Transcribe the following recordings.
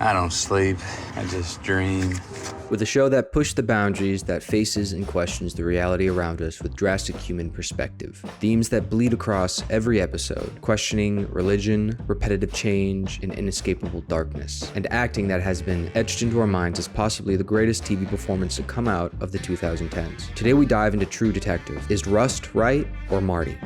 I don't sleep. I just dream. With a show that pushed the boundaries, that faces and questions the reality around us with drastic human perspective. Themes that bleed across every episode, questioning religion, repetitive change, and inescapable darkness. And acting that has been etched into our minds as possibly the greatest TV performance to come out of the 2010s. Today we dive into True Detective. Is Rust right or Marty?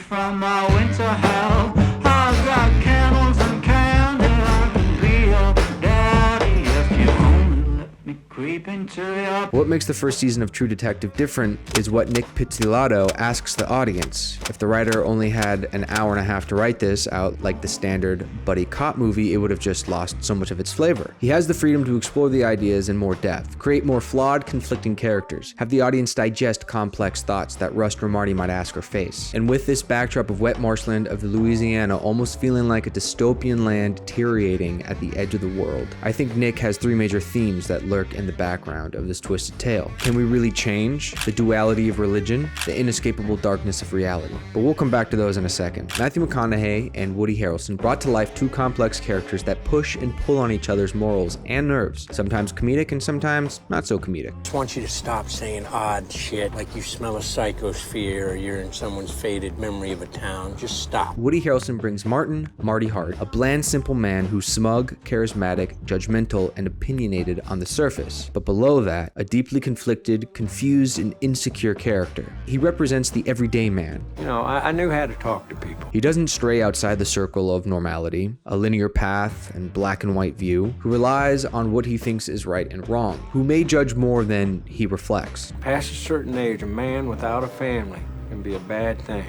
From my winter hell, I've got candles and candy. I can be your daddy if you only let me creep into your... What makes the first season of True Detective different is what Nick Pizzolatto asks the audience. If the writer only had an hour and a half to write this out like the standard buddy cop movie, it would have just lost so much of its flavor. He has the freedom to explore the ideas in more depth, create more flawed, conflicting characters, have the audience digest complex thoughts that Rust or Marty might ask or face. And with this backdrop of wet marshland of Louisiana almost feeling like a dystopian land deteriorating at the edge of the world, I think Nick has three major themes that lurk in the background of this twisted tale. Can we really change? The duality of religion, the inescapable darkness of reality. But we'll come back to those in a second. Matthew McConaughey and Woody Harrelson brought to life two complex characters that push and pull on each other's morals and nerves, sometimes comedic and sometimes not so comedic. I just want you to stop saying odd shit like you smell a psychosphere or you're in someone's faded memory of a town. Just stop. Woody Harrelson brings Marty Hart, a bland, simple man who's smug, charismatic, judgmental, and opinionated on the surface. But below that, a deeply conflicted, confused, and insecure character. He represents the everyday man. You know, I knew how to talk to people. He doesn't stray outside the circle of normality, a linear path and black and white view, who relies on what he thinks is right and wrong, who may judge more than he reflects. Past a certain age, a man without a family can be a bad thing.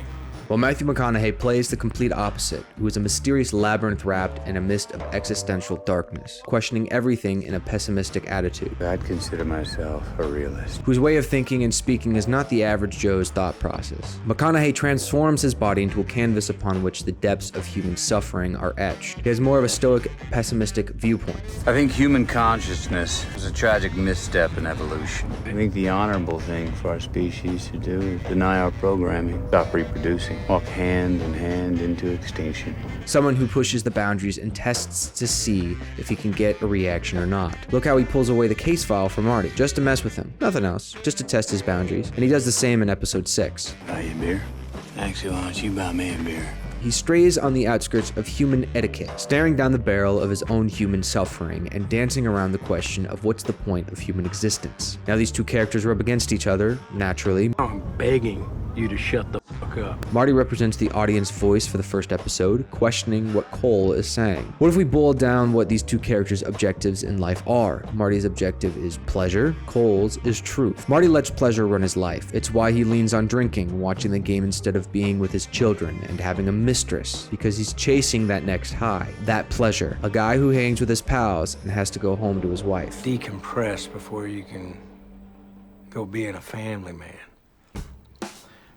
While Matthew McConaughey plays the complete opposite, who is a mysterious labyrinth wrapped in a mist of existential darkness, questioning everything in a pessimistic attitude. I'd consider myself a realist. Whose way of thinking and speaking is not the average Joe's thought process. McConaughey transforms his body into a canvas upon which the depths of human suffering are etched. He has more of a stoic, pessimistic viewpoint. I think human consciousness is a tragic misstep in evolution. I think the honorable thing for our species to do is deny our programming, stop reproducing, walk hand in hand into extinction. Someone who pushes the boundaries and tests to see if he can get a reaction or not. Look how he pulls away the case file for Marty, just to mess with him. Nothing else, just to test his boundaries. And he does the same in episode 6. Buy you a beer? Actually, why don't you buy me a beer? He strays on the outskirts of human etiquette, staring down the barrel of his own human suffering and dancing around the question of what's the point of human existence. Now these two characters rub against each other, naturally. I'm begging you to shut the fuck up. Marty represents the audience voice for the first episode, questioning what Cole is saying. What if we boil down what these two characters' objectives in life are? Marty's objective is pleasure, Cole's is truth. Marty lets pleasure run his life. It's why he leans on drinking, watching the game instead of being with his children, and having a mistress, because he's chasing that next high, that pleasure. A guy who hangs with his pals and has to go home to his wife. Decompress before you can go being a family man.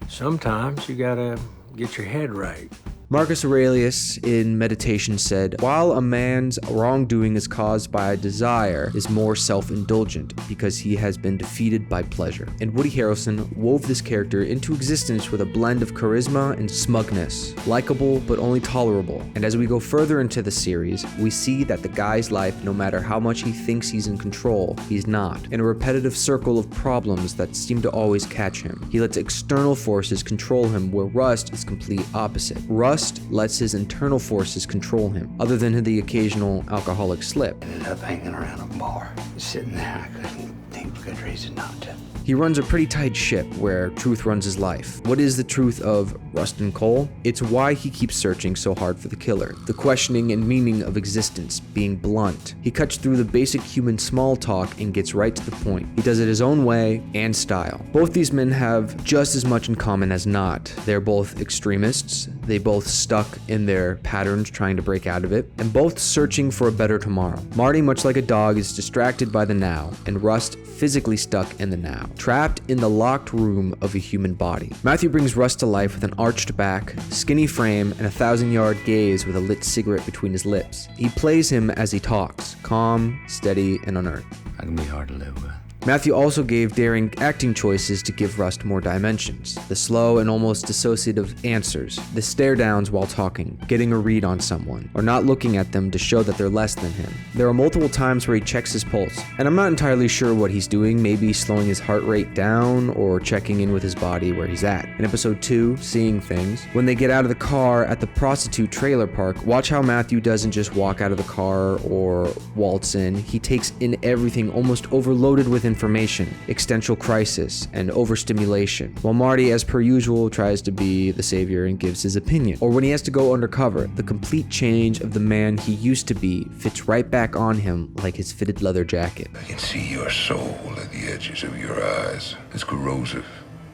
Sometimes you gotta get your head right. Marcus Aurelius in Meditation said, while a man's wrongdoing is caused by a desire, is more self-indulgent because he has been defeated by pleasure. And Woody Harrelson wove this character into existence with a blend of charisma and smugness, likable but only tolerable. And as we go further into the series, we see that the guy's life, no matter how much he thinks he's in control, he's not. In a repetitive circle of problems that seem to always catch him. He lets external forces control him, where Rust is complete opposite. Rust lets his internal forces control him, other than the occasional alcoholic slip. I ended up hanging around a bar, sitting there. I couldn't think of a good reason not to. He runs a pretty tight ship where truth runs his life. What is the truth of Rust and Cole? It's why he keeps searching so hard for the killer. The questioning and meaning of existence, being blunt. He cuts through the basic human small talk and gets right to the point. He does it his own way and style. Both these men have just as much in common as not. They're both extremists. They both stuck in their patterns trying to break out of it, and both searching for a better tomorrow. Marty, much like a dog, is distracted by the now, and Rust physically stuck in the now, trapped in the locked room of a human body. Matthew brings Rust to life with an arched back, skinny frame, and a 1,000-yard gaze with a lit cigarette between his lips. He plays him as he talks, calm, steady, and unhurt. I can be hard to live with. Matthew also gave daring acting choices to give Rust more dimensions. The slow and almost dissociative answers, the stare downs while talking, getting a read on someone, or not looking at them to show that they're less than him. There are multiple times where he checks his pulse, and I'm not entirely sure what he's doing, maybe slowing his heart rate down or checking in with his body where he's at. In episode 2, Seeing Things, when they get out of the car at the prostitute trailer park, watch how Matthew doesn't just walk out of the car or waltz in, he takes in everything, almost overloaded with information, existential crisis, and overstimulation, while Marty, as per usual, tries to be the savior and gives his opinion. Or when he has to go undercover, the complete change of the man he used to be fits right back on him like his fitted leather jacket. I can see your soul at the edges of your eyes. It's corrosive,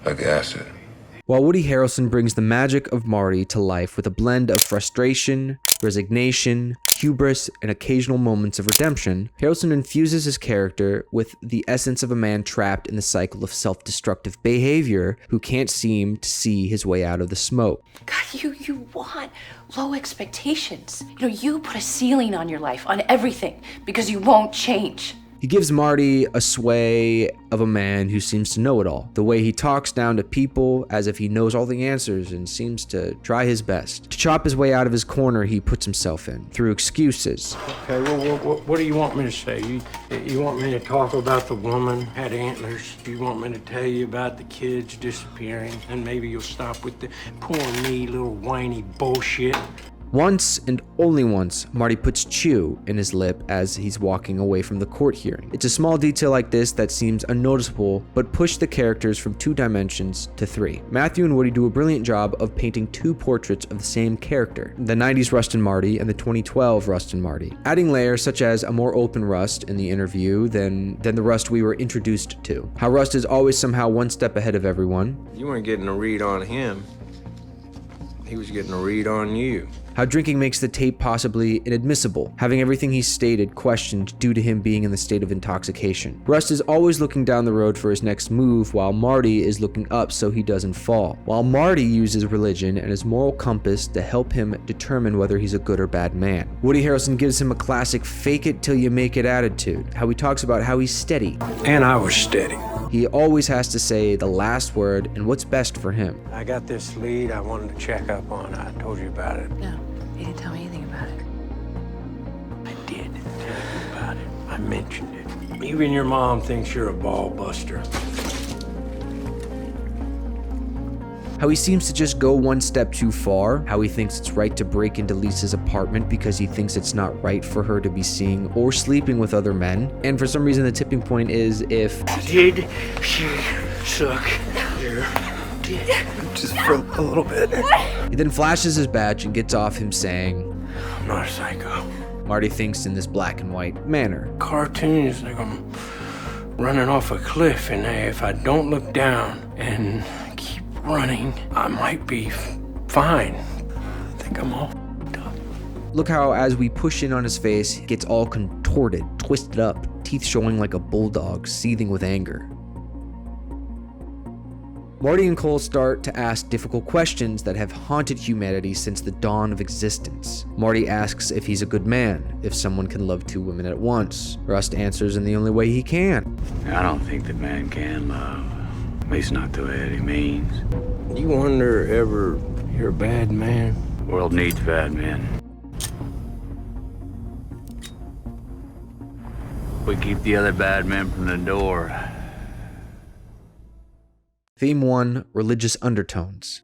like acid. While Woody Harrelson brings the magic of Marty to life with a blend of frustration, resignation, hubris, and occasional moments of redemption, Harrelson infuses his character with the essence of a man trapped in the cycle of self-destructive behavior who can't seem to see his way out of the smoke. God, you want low expectations. You put a ceiling on your life, on everything, because you won't change. He gives Marty a sway of a man who seems to know it all. The way he talks down to people as if he knows all the answers and seems to try his best. To chop his way out of his corner he puts himself in, through excuses. Okay, well, what do you want me to say? You want me to talk about the woman had antlers? You want me to tell you about the kids disappearing? And maybe you'll stop with the poor me little whiny bullshit. Once, and only once, Marty puts chew in his lip as he's walking away from the court hearing. It's a small detail like this that seems unnoticeable, but pushed the characters from 2 dimensions to 3. Matthew and Woody do a brilliant job of painting 2 portraits of the same character, the 90s Rust and Marty and the 2012 Rust and Marty, adding layers such as a more open Rust in the interview than the Rust we were introduced to. How Rust is always somehow one step ahead of everyone. You weren't getting a read on him. He was getting a read on you. How drinking makes the tape possibly inadmissible, having everything he stated questioned due to him being in the state of intoxication. Rust is always looking down the road for his next move, while Marty is looking up so he doesn't fall. While Marty uses religion and his moral compass to help him determine whether he's a good or bad man. Woody Harrelson gives him a classic fake it till you make it attitude, how he talks about how he's steady. And I was steady. He always has to say the last word and what's best for him. I got this lead I wanted to check up on. I told you about it. No, you didn't tell me anything about it. I did tell you about it. I mentioned it. Even your mom thinks you're a ball buster. How he seems to just go one step too far, how he thinks it's right to break into Lisa's apartment because he thinks it's not right for her to be seeing or sleeping with other men, and for some reason the tipping point is if... Did she suck your dick? Just for a little bit. He then flashes his badge and gets off him saying, I'm not a psycho. Marty thinks in this black and white manner. Cartoons, like I'm running off a cliff, and if I don't look down and keep running, I might be fine. I think I'm all up. Look how as we push in on his face, he gets all contorted, twisted up, teeth showing like a bulldog, seething with anger. Marty and Cole start to ask difficult questions that have haunted humanity since the dawn of existence. Marty asks if he's a good man, if someone can love 2 women at once. Rust answers in the only way he can. I don't think that man can love. At least not the way that he means. You wonder ever you're a bad man? The world needs bad men. We keep the other bad men from the door. Theme 1, Religious Undertones.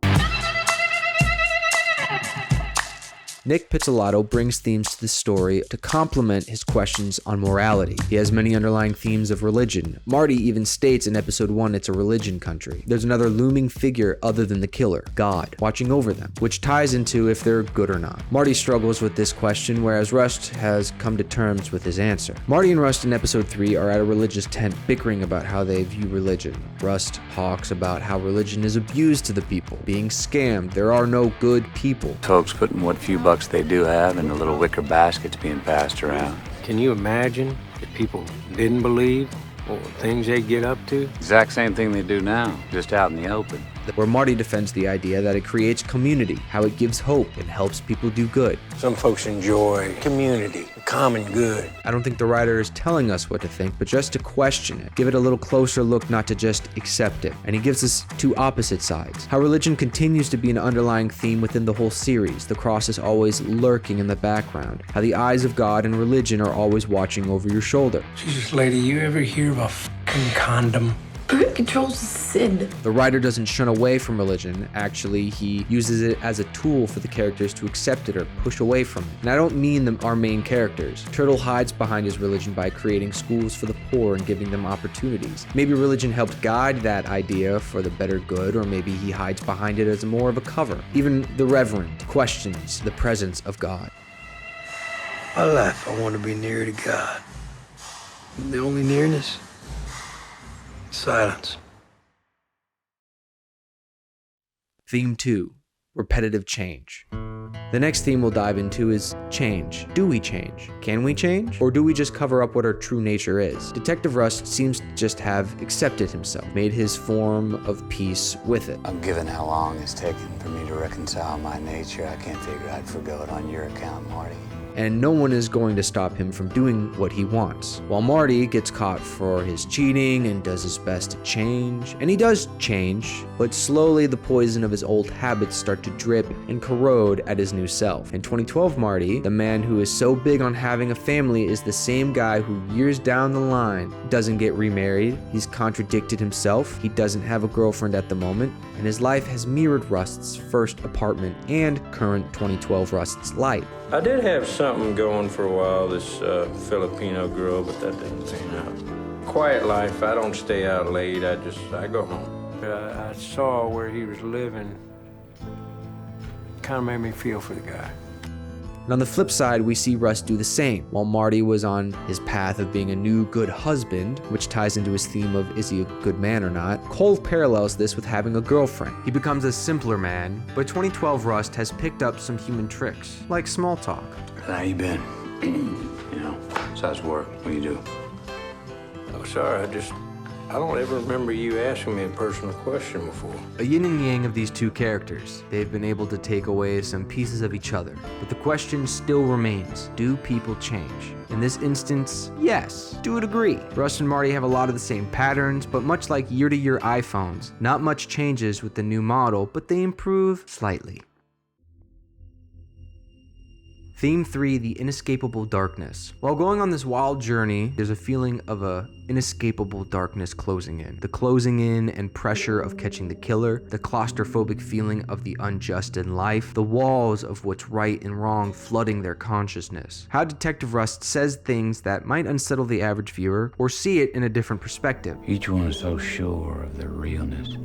Nick Pizzolatto brings themes to the story to complement his questions on morality. He has many underlying themes of religion. Marty even states in episode 1 it's a religion country. There's another looming figure other than the killer, God, watching over them, which ties into if they're good or not. Marty struggles with this question, whereas Rust has come to terms with his answer. Marty and Rust in episode 3 are at a religious tent bickering about how they view religion. Rust talks about how religion is abused to the people, being scammed. There are no good people. Folks putting what few bucks they do have in the little wicker baskets being passed around. Can you imagine if people didn't believe Well, things they get up to. Exact same thing they do now, just out in the open. Where Marty defends the idea that it creates community, how it gives hope and helps people do good. Some folks enjoy community, the common good. I don't think the writer is telling us what to think, but just to question it. Give it a little closer look, not to just accept it. And he gives us two opposite sides. How religion continues to be an underlying theme within the whole series. The cross is always lurking in the background. How the eyes of God and religion are always watching over your shoulder. Jesus, lady, you ever hear of a fucking condom? Birth control's sin. The writer doesn't shun away from religion. Actually, he uses it as a tool for the characters to accept it or push away from it. And I don't mean our main characters. Turtle hides behind his religion by creating schools for the poor and giving them opportunities. Maybe religion helped guide that idea for the better good, or maybe he hides behind it as more of a cover. Even the Reverend questions the presence of God. My life, I want to be near to God. The only nearness? Silence. Theme 2, repetitive change. The next theme we'll dive into is change. Do we change? Can we change? Or do we just cover up what our true nature is? Detective Rust seems to just have accepted himself, made his form of peace with it. Given how long it's taken for me to reconcile my nature, I can't figure I'd forgo it on your account, Marty. And no one is going to stop him from doing what he wants. While Marty gets caught for his cheating and does his best to change, and he does change, but slowly the poison of his old habits start to drip and corrode at his new self. In 2012, Marty, the man who is so big on having a family, is the same guy who years down the line doesn't get remarried. He's contradicted himself. He doesn't have a girlfriend at the moment, and his life has mirrored Rust's first apartment and current 2012 Rust's life. I did have something going for a while, this Filipino girl, but that didn't pan out. Quiet life, I don't stay out late, I go home. I saw where he was living. Kind of made me feel for the guy. And on the flip side, we see Rust do the same. While Marty was on his path of being a new good husband, which ties into his theme of is he a good man or not, Cole parallels this with having a girlfriend. He becomes a simpler man, but 2012 Rust has picked up some human tricks, like small talk. How you been? Besides work, what do you do? Oh, sorry, I don't ever remember you asking me a personal question before. A yin and yang of these two characters. They've been able to take away some pieces of each other, but the question still remains, do people change? In this instance, yes, to a degree. Rust and Marty have a lot of the same patterns, but much like year-to-year iPhones, not much changes with the new model, but they improve slightly. Theme 3, the inescapable darkness. While going on this wild journey, there's a feeling of a inescapable darkness closing in. The closing in and pressure of catching the killer, the claustrophobic feeling of the unjust in life, the walls of what's right and wrong flooding their consciousness. How Detective Rust says things that might unsettle the average viewer or see it in a different perspective. Each one is so sure of their realness.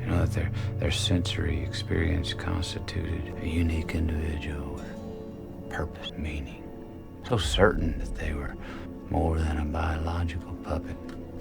That their sensory experience constituted a unique individual with purpose, meaning. So certain that they were more than a biological puppet.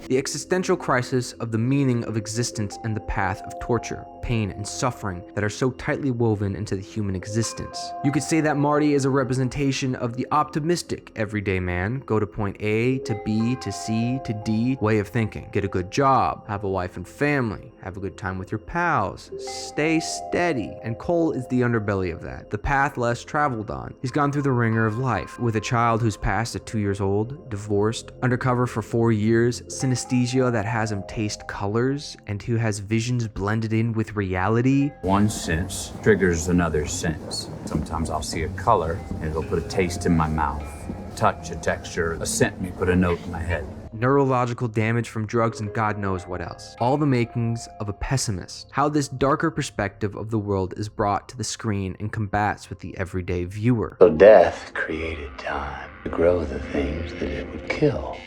The existential crisis of the meaning of existence and the path of torture, pain, and suffering that are so tightly woven into the human existence. You could say that Marty is a representation of the optimistic everyday man. Go to point A to B to C to D way of thinking. Get a good job, have a wife and family, have a good time with your pals, stay steady. And Cole is the underbelly of that, the path less traveled on. He's gone through the ringer of life, with a child who's passed at 2 years old, divorced, undercover for 4 years, synesthesia that has him taste colors, and who has visions blended in with reality. One sense triggers another sense. Sometimes I'll see a color and it'll put a taste in my mouth. Touch, a texture, a scent may put a note in my head. Neurological damage from drugs and God knows what else. All the makings of a pessimist. How this darker perspective of the world is brought to the screen and combats with the everyday viewer. So death created time to grow the things that it would kill.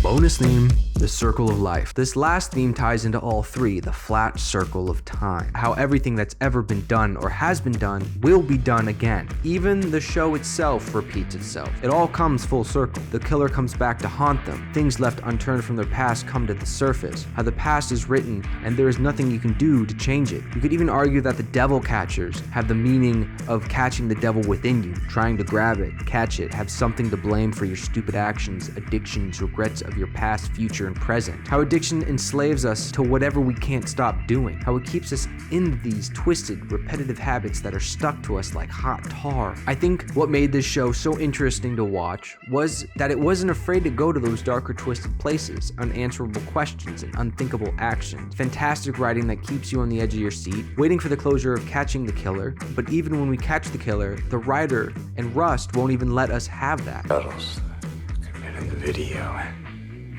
Bonus theme, the circle of life. This last theme ties into all three, the flat circle of time. How everything that's ever been done or has been done will be done again. Even the show itself repeats itself. It all comes full circle. The killer comes back to haunt them. Things left unturned from their past come to the surface. How the past is written and there is nothing you can do to change it. You could even argue that the devil catchers have the meaning of catching the devil within you, trying to grab it, catch it, have something to blame for your stupid actions, addictions, regrets of your past, future, and present. How addiction enslaves us to whatever we can't stop doing. How it keeps us in these twisted, repetitive habits that are stuck to us like hot tar. I think what made this show so interesting to watch was that it wasn't afraid to go to those darker, twisted places, unanswerable questions, and unthinkable actions. Fantastic writing that keeps you on the edge of your seat, waiting for the closure of catching the killer. But even when we catch the killer, the writer and Rust won't even let us have that. Puddles. Could have been in the video.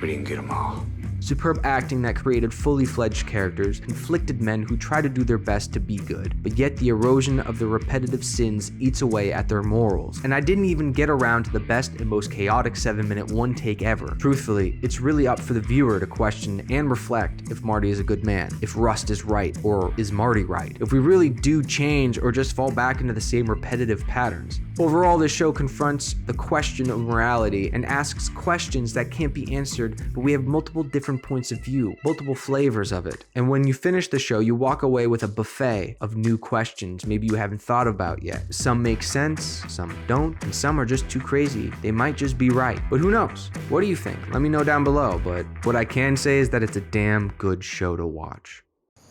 We didn't get them all. Superb acting that created fully fledged characters, conflicted men who try to do their best to be good, but yet the erosion of the repetitive sins eats away at their morals. And I didn't even get around to the best and most chaotic 7-minute one take ever. Truthfully, it's really up for the viewer to question and reflect if Marty is a good man, if Rust is right, or is Marty right, if we really do change or just fall back into the same repetitive patterns. Overall, this show confronts the question of morality and asks questions that can't be answered, but we have multiple different points of view, multiple flavors of it. And when you finish the show, you walk away with a buffet of new questions maybe you haven't thought about yet. Some make sense, some don't, and some are just too crazy. They might just be right, but who knows? What do you think? Let me know down below, but what I can say is that it's a damn good show to watch.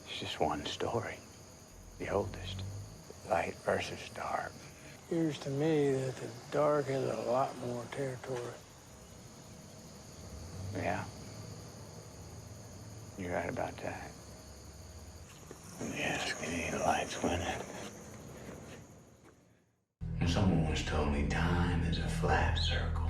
It's just one story. The oldest. Light versus dark. Appears to me that the dark has a lot more territory. Yeah. You're right about that. Let me ask any of the lights winning. Someone once told me time is a flat circle.